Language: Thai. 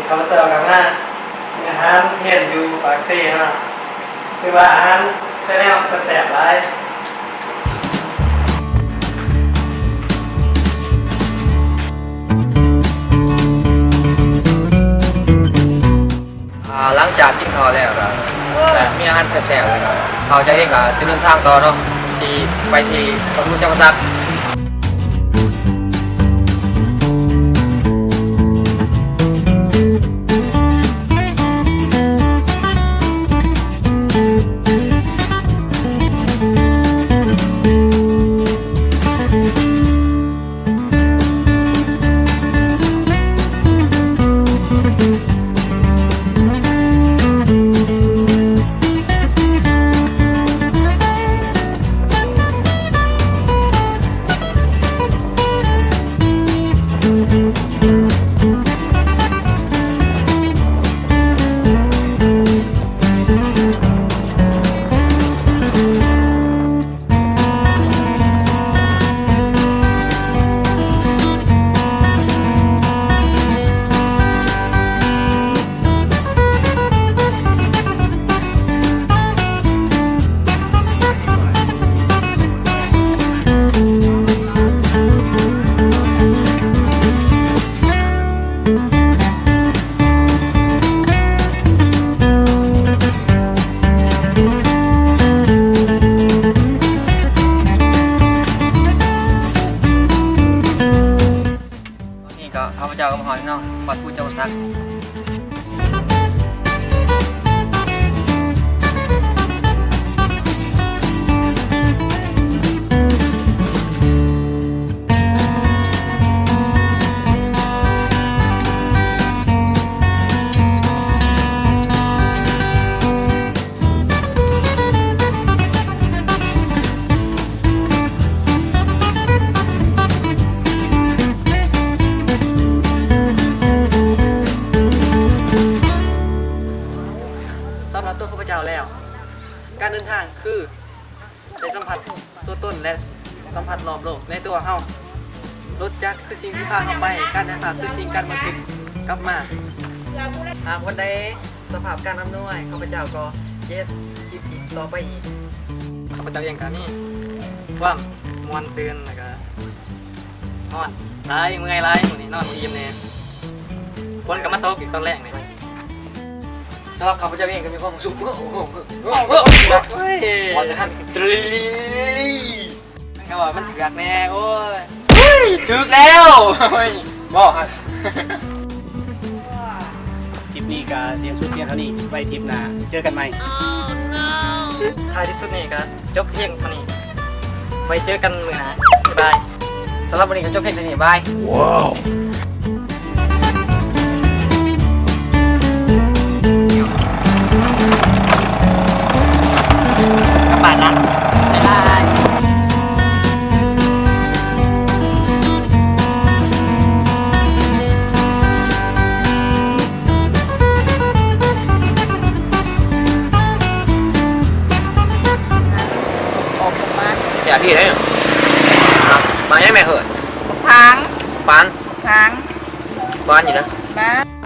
เขาเจอกันนะอาหารเห็นอยู่ปากเซ่นะซึ่งว่าอาหารแต่แนวกระแสบร้ายหลังจากกินข้าวแล้วก็มีอาหารแซ่บๆเลยเขาจะเองก็จะเดินทางต่อเนาะที่ไปที่พระพุทธเจ้าซักข้าพเจ้าก็มาหอเนาะวัดพุทธเจ้าซักสำหรับตัวข้าพเจ้าแล้วการเดินทางคือได้สัมผัสตัวตนและสัมผัสรอบโลกในตัวเฮารถจักรคือสิ่งที่พาเข้าไปการเดินทางคือสิ่งการบันทึกกลับมาหากวันใดสภาพการอำนวยข้าพเจ้าก็เจ็ดคลิปต่อไปอีก ข้าพเจ้าเองกันนี่ว่ามวนซืนแล้วก็นอนร้ายเมื่อยร้ายหมดนี่นอนอิ่มเนี่ยคนก็มาตกอีกตอนแรกเนี่ยสำหรับข้าพเจ้าเองก็มีความสุขวันจะทันตรีก็ว่ามันเถือกแน่โอ้ย ถึกแล้วบอกฮะ ทริปนี้ก็เรียนสุดเพียงเท่านี้ไว้ทริปหน้าเจอกันใหม่ ท้ายที่สุดนี่ก็จบเพียงเท่านี้ไว้เจอกันมื้อหน้าบ๊ายบาย สำหรับวันนี้ก็จบเพลงเท่านี้บายกลับบ้านนะบ๊ายบายเสียพี่ได้ยังมายังไม่เหอะ tháng ปาน tháng ปานอยู่นะ ba